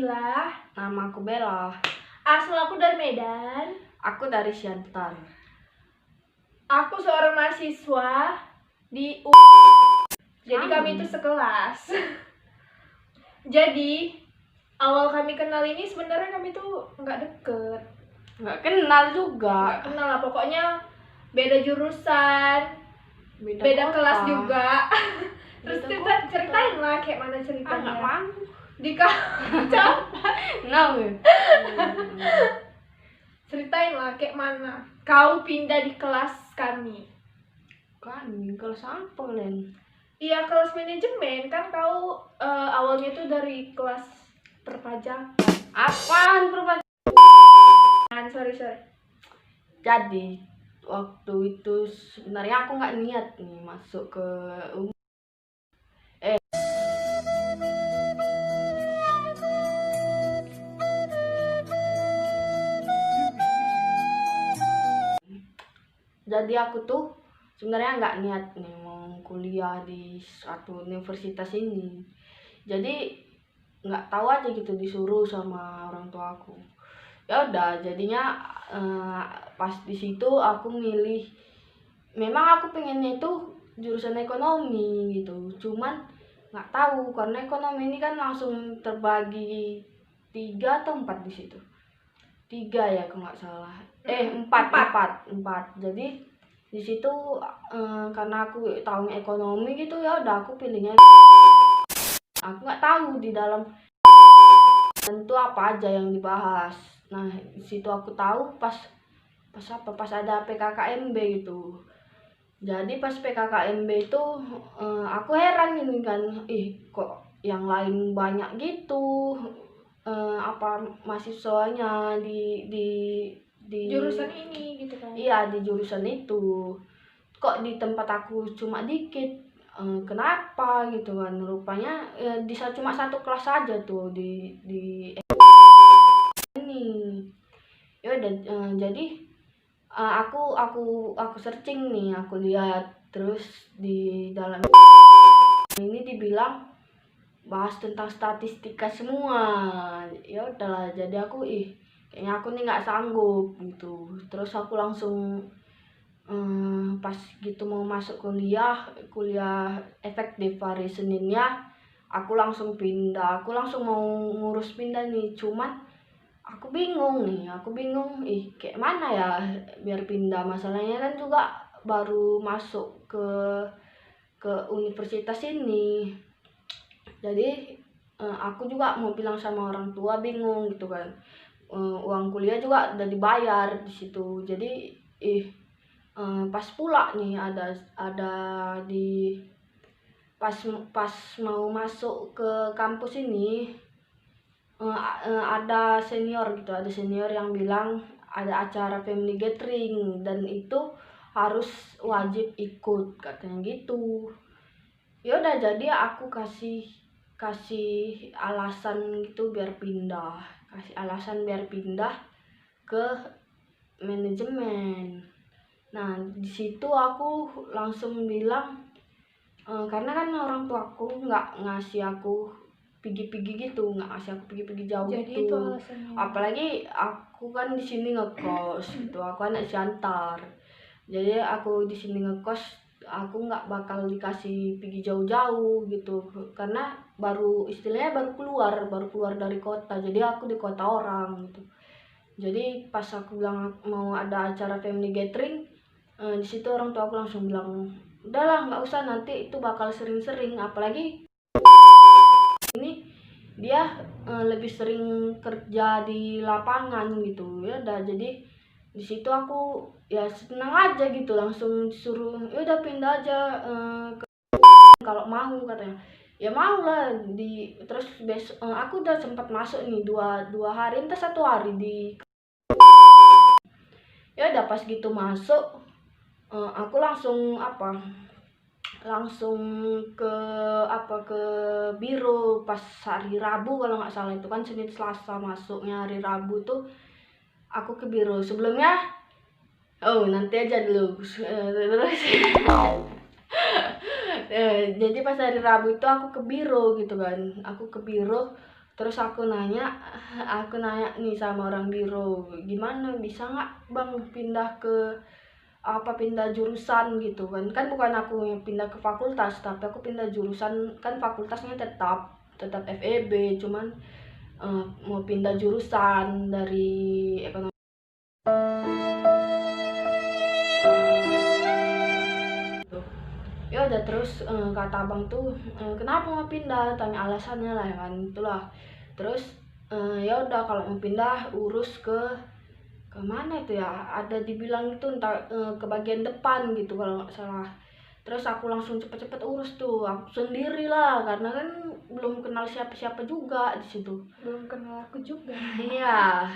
Nabila. Nama aku Bella. Asal aku dari Medan. Aku dari Siantar. Aku seorang mahasiswa di Jadi kami itu sekelas. Jadi awal kami kenal ini sebenarnya kami tuh nggak deket. Nggak kenal juga. Nggak kenal lah, pokoknya beda jurusan, beda kelas juga. Terus ceritain lah kayak mana ceritanya. Nggak mau. Di Ceritain lah kayak mana kau pindah di kelas kami. Kelas apa Len? Iya, kelas manajemen. Kan kau awalnya tuh dari kelas perpajakan. Apaan perpajakan? Sorry. Jadi waktu itu sebenarnya aku nggak niat nih masuk ke Jadi aku tuh sebenarnya nggak niat nih mau kuliah di suatu universitas ini. Jadi nggak tahu aja gitu disuruh sama orang tua aku. Ya udah, jadinya pas di situ aku milih. Memang aku pengennya itu jurusan ekonomi gitu. Cuman nggak tahu karena ekonomi ini kan langsung terbagi 3 atau 4 di situ. 3 ya kalau nggak salah. 4. Jadi di situ karena aku tahunya ekonomi gitu, ya udah aku pilihnya. Aku nggak tahu di dalam tentu apa aja yang dibahas. Nah di situ aku tahu pas ada PKKMB gitu. Jadi pas PKKMB itu aku heran ini kan, kok yang lain banyak gitu. Mahasiswanya di Jurusan ini gitu kan. Iya, di jurusan itu. Kok di tempat aku cuma dikit. Kenapa gitu kan? Rupanya cuma satu kelas saja tuh di ini. Ya udah, jadi aku searching nih, aku lihat terus di dalam ini dibilang bahas tentang statistika semua. Ya udahlah, jadi aku kayaknya aku nih nggak sanggup gitu. Terus aku langsung pas gitu mau masuk kuliah efektif hari Seninnya aku langsung pindah. Aku langsung mau ngurus pindah nih, cuman aku bingung kayak mana ya biar pindah. Masalahnya kan juga baru masuk ke universitas ini. Jadi aku juga mau bilang sama orang tua, bingung gitu kan. Uang kuliah juga udah dibayar di situ. Jadi pas pula nih ada di pas mau masuk ke kampus ini ada senior yang bilang ada acara family gathering dan itu harus wajib ikut katanya gitu. Ya udah, jadi aku kasih alasan gitu biar pindah. Ke manajemen. Nah, di situ aku langsung bilang karena kan orang tua aku nggak ngasih aku pergi-pergi gitu, jauh Jadi gitu. itu alasannya. Apalagi aku kan di sini ngekos gitu. Aku anak Siantar. Jadi aku di sini ngekos, aku nggak bakal dikasih pergi jauh-jauh gitu karena istilahnya baru keluar dari kota. Jadi aku di kota orang gitu. Jadi pas aku bilang mau ada acara family gathering, di situ orang tua aku langsung bilang udahlah nggak usah, nanti itu bakal sering-sering. Apalagi ini dia lebih sering kerja di lapangan gitu. Ya udah, jadi di situ aku ya senang aja gitu, langsung disuruh ya udah pindah aja kalau mau katanya. Ya mau lah. Terus besok aku udah sempat masuk nih dua hari entah 1 hari di. Ya udah, pas gitu masuk aku langsung ke biro pas hari Rabu kalau nggak salah. Itu kan Senin Selasa masuknya, hari Rabu tuh aku ke biro. Sebelumnya nanti aja dulu terus jadi pas hari Rabu itu aku ke biro gitu kan. Aku ke biro Terus aku nanya nih sama orang biro, gimana bisa nggak bang pindah ke pindah jurusan gitu kan? Kan bukan aku yang pindah ke fakultas, tapi aku pindah jurusan. Kan fakultasnya tetap FEB, cuman mau pindah jurusan dari ekonomi. Ya udah, terus kata abang tuh kenapa mau pindah, tanya alasannya lah ya kan, itulah. Terus ya udah kalau mau pindah urus ke mana itu ya, ada dibilang itu entar ke bagian depan gitu kalau nggak salah. Terus aku langsung cepet-cepet urus tuh aku sendiri lah, karena kan belum kenal siapa-siapa juga di situ. Belum kenal aku juga. Iya,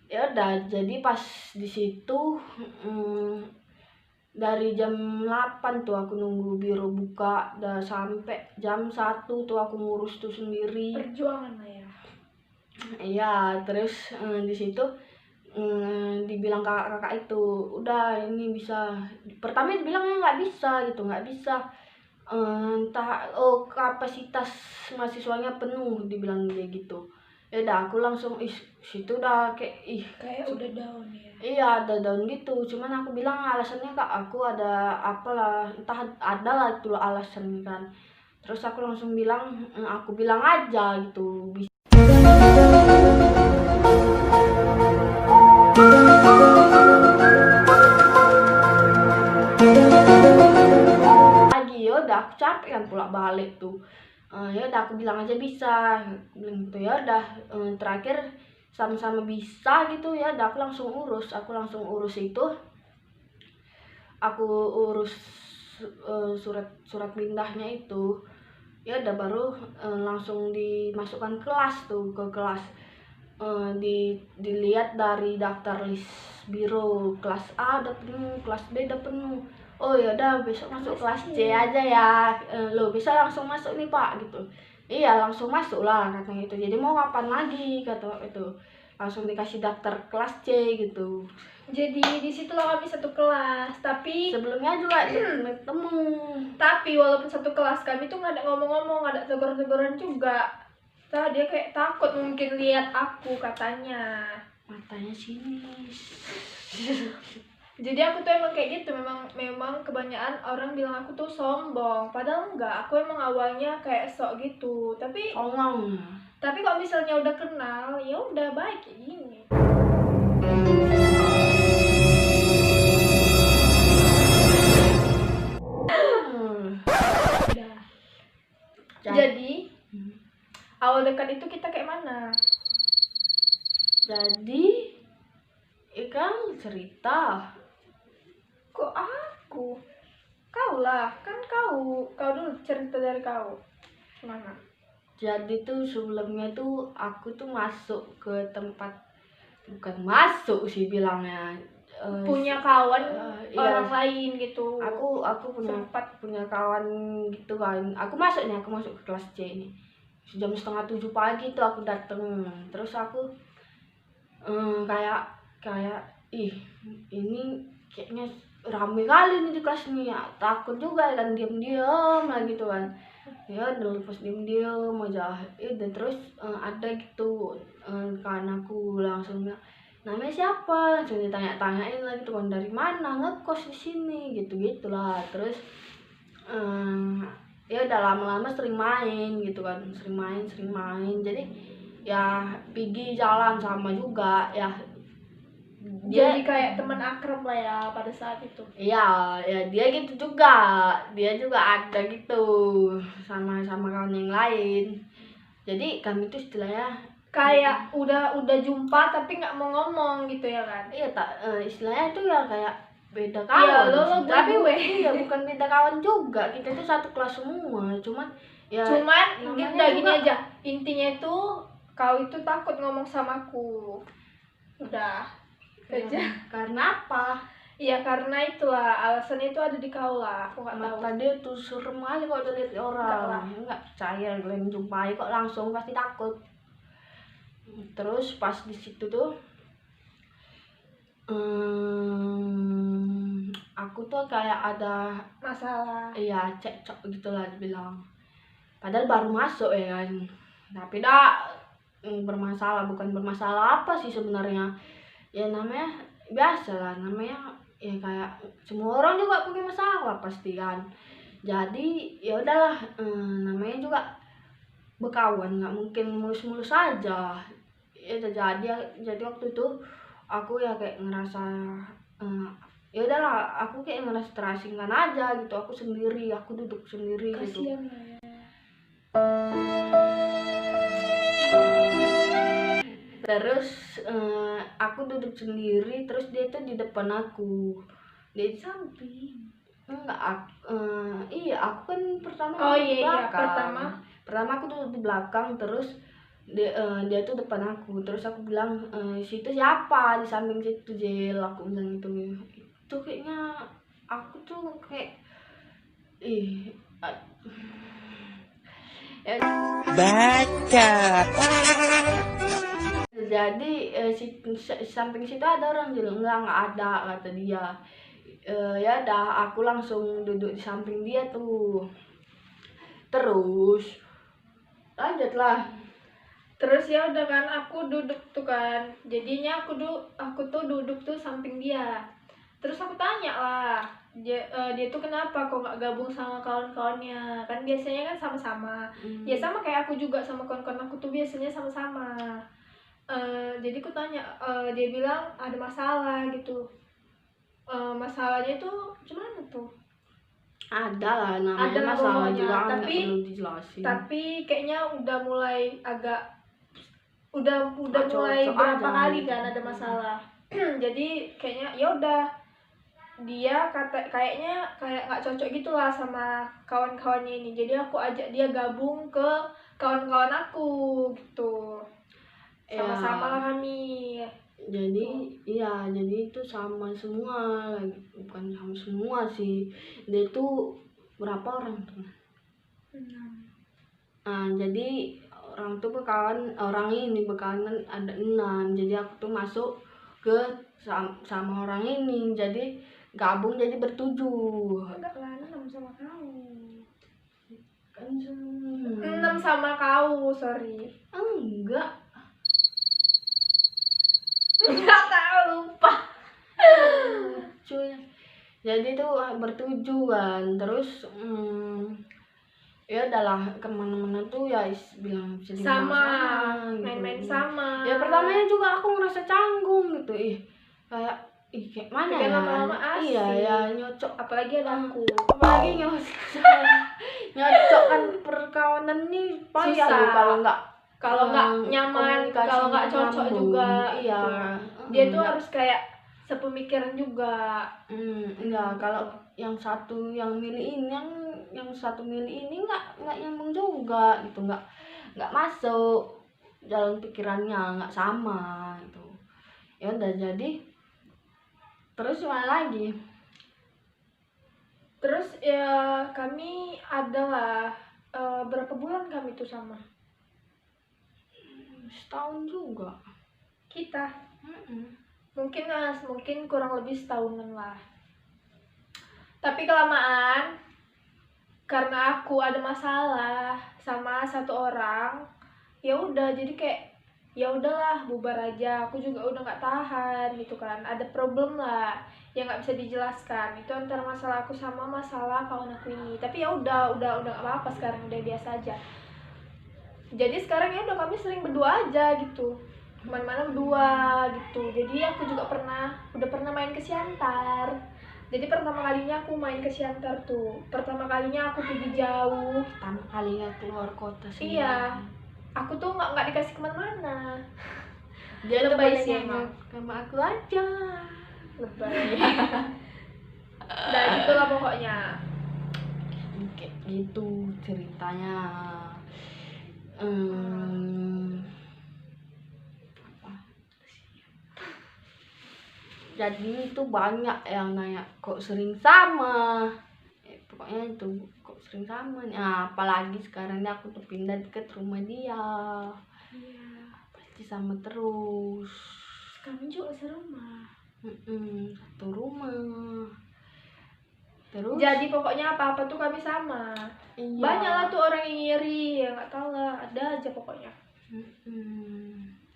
ya udah, jadi pas di situ dari jam 8 tuh aku nunggu biro buka, dan sampai jam 1 tuh aku ngurus tuh sendiri. Perjuangan lah ya. Iya, terus di situ dibilang kakak itu udah ini bisa. Pertama dibilangnya nggak bisa gitu, nggak bisa, entah kapasitas mahasiswanya penuh, dibilang kayak gitu. Ya udah, aku langsung situ udah Kayak udah down ya. iya, ada daun gitu. Cuman aku bilang alasannya kak, aku ada apalah, entah ada lah itu alasan kan. Terus aku langsung bilang, aku bilang aja gitu. Lagi ya udah, aku capek kan pulang balik tuh. Ya udah, aku bilang aja bisa, bilang gitu. Ya udah, terakhir sama-sama bisa gitu. Ya udah, aku langsung urus itu. Aku urus surat pindahnya itu. Ya udah, baru langsung dimasukkan kelas tuh, ke kelas. Dilihat dari daftar list biro, kelas A udah penuh, kelas B udah penuh. Oh ya udah, besok masuk kelas C aja ya. Lo bisa langsung masuk nih pak gitu. Iya, langsung masuk lah katanya itu. Jadi mau kapan lagi kata itu, langsung dikasih daftar kelas C gitu. Jadi di situlah kami satu kelas, tapi Sebelumnya juga ketemu. tapi walaupun satu kelas kami tuh nggak ada ngomong-ngomong, nggak ada tegur-teguran juga. Dia kayak takut mungkin lihat aku katanya. Matanya sinis. Jadi aku tuh emang kayak gitu, memang kebanyakan orang bilang aku tuh sombong, padahal enggak. Aku emang awalnya kayak sok gitu, tapi Songong. kalau misalnya udah kenal, ya udah baik kayak gini. Udah. Jadi awal dekat itu kita kayak mana? Jadi ikan cerita. Kok aku? Kau lah, kan kau dulu cerita dari kau. Mana? Jadi tuh sebelumnya tuh aku tuh masuk ke tempat, bukan masuk sih bilangnya, Punya kawan iya, orang lain gitu. aku punya kawan gitu kan. Aku masuk ke kelas C ini jam 6:30 pagi tuh aku dateng. Terus aku kayak ini kayaknya rame kali nih di kelas nih ya. Takut juga kan, diam-diam lah gitu kan. Ya udah, pas diam-diam aja. Dan terus ada gitu kan, aku langsung bilang, namanya siapa, langsung ditanya-tanyain lagi tuh kan, dari mana, ngekos di sini gitu gitulah. Terus ya udah, lama-lama sering main gitu kan, sering main. Jadi ya pergi jalan sama juga ya. Jadi kayak teman akrab lah ya pada saat itu. Iya, ya dia gitu juga. Dia juga ada gitu sama kawan yang lain. Jadi kami tuh istilahnya Kayak udah jumpa tapi nggak mau ngomong gitu ya kan? iya istilahnya itu ya kayak beda Iya, kawan. lo Tapi gue. iya, bukan beda kawan juga. Kita tuh satu kelas semua. Cuman namanya udah gini juga- aja. Intinya itu kau itu takut ngomong sama aku. Udah. Aja. Karena apa? Iya, karena itulah alasannya itu ada di kau lah. Aku nggak tahu. Mata dia tuh serem aja kalau udah lihat Enggak lah. orang. Nggak percaya kalian jumpai kok langsung, pasti takut. Terus pas di situ tuh aku tuh kayak ada Masalah. iya cekcok gitulah dibilang. Padahal baru masuk ya kan. Tapi dah bermasalah. Bukan bermasalah apa sih sebenarnya, ya namanya biasa lah, namanya ya kayak semua orang juga punya masalah pasti kan. Jadi ya udahlah, namanya juga berkawan, nggak mungkin mulus-mulus aja. Ya jadi waktu itu aku ya kayak ngerasa, ya udahlah, aku kayak ngerasa terasingkan aja gitu. Aku sendiri, aku duduk sendiri gitu. Kasian lah ya. Terus aku duduk sendiri, terus dia tuh di depan aku, dia Di samping. enggak, iya aku kan pertama Oh duduk di iya, belakang. pertama. Pertama aku duduk di belakang, terus dia tuh depan aku. Terus aku bilang, situ siapa di samping situ, Jel, aku bilang itu kayaknya aku tuh kayak ya, Bacot. jadi samping situ ada orang, Jel. Enggak ada, kata dia. Ya dah, aku langsung duduk di samping dia tuh. Terus lanjutlah. Terus ya udah kan, aku duduk tuh kan. Jadinya aku tuh duduk tuh samping dia. Terus aku tanya lah, dia tuh kenapa kok nggak gabung sama kawan-kawannya? Kan biasanya kan sama-sama. Ya sama kayak aku juga, sama kawan-kawan aku tuh biasanya sama-sama. Jadi aku tanya, dia bilang ada masalah gitu. Masalahnya tuh gimana tuh? Ada lah, namanya Ada lah masalah pokoknya, juga nggak tapi- perlu dijelasin. Tapi kayaknya udah mulai agak udah Cocok mulai berapa aja kali gitu. kan ada masalah. Jadi kayaknya ya udah, dia kayaknya kayak nggak cocok gitulah sama kawan-kawannya ini. Jadi aku ajak dia gabung ke kawan-kawan aku gitu. Sama-sama lah kami. Jadi iya, jadi itu sama semua, bukan sama semua sih. Dia tuh berapa orang tuh? Jadi orang tuh orang ini berkawan ada 6. Jadi aku tuh masuk ke sama orang ini, jadi gabung jadi bertujuh. Enggak lah, 6 sama kau. Kan 6 sama kau, sorry. enggak. Enggak tahu, lupa. Cuy. Jadi tuh bertujuh kan. Terus ya adalah kemana-mana tuh ya bilang jadi Sama, gitu. main-main sama. Ya pertamanya juga aku ngerasa canggung gitu, kayak mana Tapi ya, lama-lama asik. iya ya nyocok, Apalagi ada aku. apalagi nyocok kan perkawanan nih payah Susah. loh kalau nggak Kalau nggak nyaman, komunikasinya kalau nggak cocok nyambung. juga. Iya. gitu. Dia tuh harus kayak sepemikiran juga. Enggak, kalau yang satu yang milih ini, yang satu milih ini nggak nyambung juga gitu, nggak masuk jalan pikirannya, nggak sama gitu. Ya udah, jadi terus mana lagi? Terus ya kami adalah berapa bulan kami tuh sama Setahun juga. kita. Mungkin kurang lebih setahunan lah. Tapi kelamaan, karena aku ada masalah sama satu orang, ya udah, jadi kayak ya udahlah, bubar aja. Aku juga udah nggak tahan gitu kan, ada problem lah yang nggak bisa dijelaskan. Itu antara masalah aku sama masalah kawan aku ini. Tapi ya udah nggak apa-apa sekarang, udah biasa aja. Jadi sekarang ya udah, kami sering berdua aja gitu, kemana-mana berdua gitu. Jadi aku juga udah pernah main ke Siantar. Jadi pertama kalinya aku main ke Siantar tuh, pertama kalinya aku pergi jauh. Pertama kalinya keluar kota sih. Iya, aku tuh nggak dikasih kemana-mana. Dia Lebay lebay sih emang. sama aku aja. Lebay. Nah gitulah pokoknya. Kayak gitu ceritanya. Jadi itu banyak yang nanya kok sering sama, pokoknya itu kok sering sama. Nah, apalagi sekarang ini aku tuh pindah deket rumah dia, pasti sama terus. Kami juga serumah. Satu rumah terus. Jadi pokoknya apa-apa tuh kami sama. Iya. Banyak lah tuh orang yang ngiri, ya nggak tahu lah, ada aja pokoknya.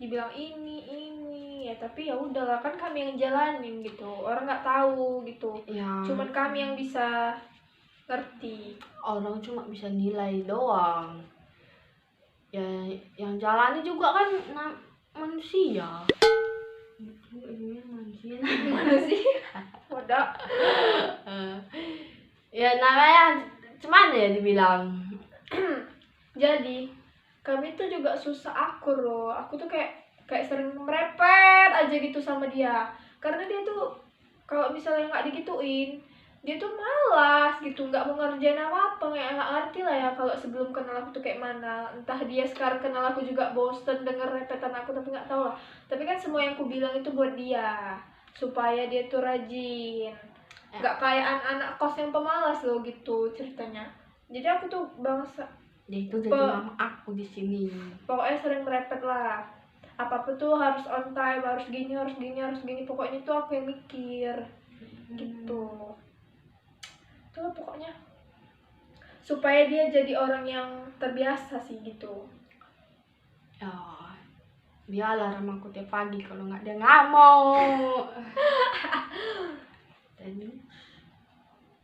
Dibilang ini ya, tapi ya udahlah, kan kami yang jalanin gitu, orang nggak tahu gitu, Ya, cuman kami yang bisa ngerti. orang cuma bisa nilai doang. Ya, yang jalani juga kan manusia. Manusia. Gimana sih? Udah. Ya namanya cuman ya dibilang. Jadi kami tuh juga susah akur loh. Aku tuh kayak sering merepet aja gitu sama dia, karena dia tuh kalau misalnya nggak digituin, dia tuh malas gitu, nggak mau ngerjain apa-apa. Nggak ngerti lah ya kalau sebelum kenal aku tuh kayak mana. Entah dia sekarang kenal aku juga bosen denger repetan aku, tapi nggak tahu lah. Tapi kan semua yang aku bilang itu buat dia, supaya dia tuh rajin, nggak kayak anak kos yang pemalas loh gitu ceritanya. Jadi aku tuh bangsa, Dia itu jadi mama aku di sini. pokoknya sering merepet lah. Apa-apa tuh harus on time, harus gini, harus gini, harus gini. Pokoknya tuh aku yang mikir gitu. Itulah pokoknya, supaya dia jadi orang yang terbiasa sih gitu. Ya, dia alarm aku tiap pagi, kalau nggak dia ngamuk.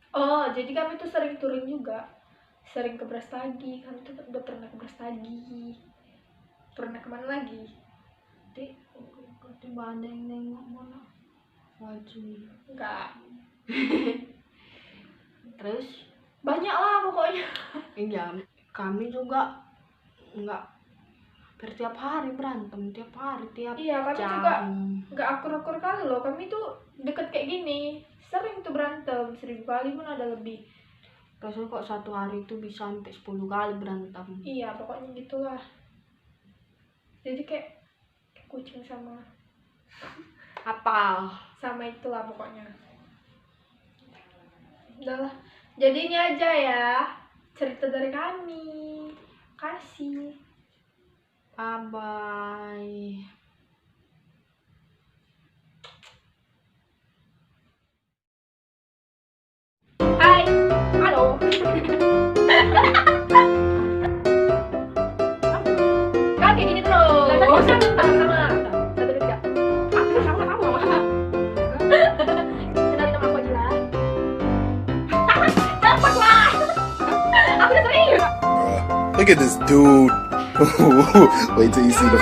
Oh, jadi kami tuh sering touring juga, sering ke Brastagi. Kami tuh udah pernah ke Brastagi. Pernah kemana lagi? Tiba ada yang nengok mana baju. Enggak, Terus banyak lah pokoknya. iya, kami juga nggak tiap hari berantem, tiap hari, tiap Iya, kami jam. juga nggak akur-akur kali loh. Kami tuh deket kayak gini, sering tuh berantem, 1000 kali pun ada lebih. Rasanya kok satu hari itu bisa sampai 10 kali berantem. Iya, pokoknya gitulah. Jadi kayak kucing sama Apa? itulah pokoknya. Udahlah, jadi ini aja ya cerita dari kami. Kasih. Bye bye. Hai, halo. Kan kayak gini terus. Sama-sama. Satu, dua, tiga. Sama kamu. Kenalin nama aku aja lah. Cepet lah. Aku udah sering. Look at this dude. Wait till you see the.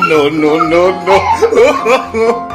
No, no, no, no.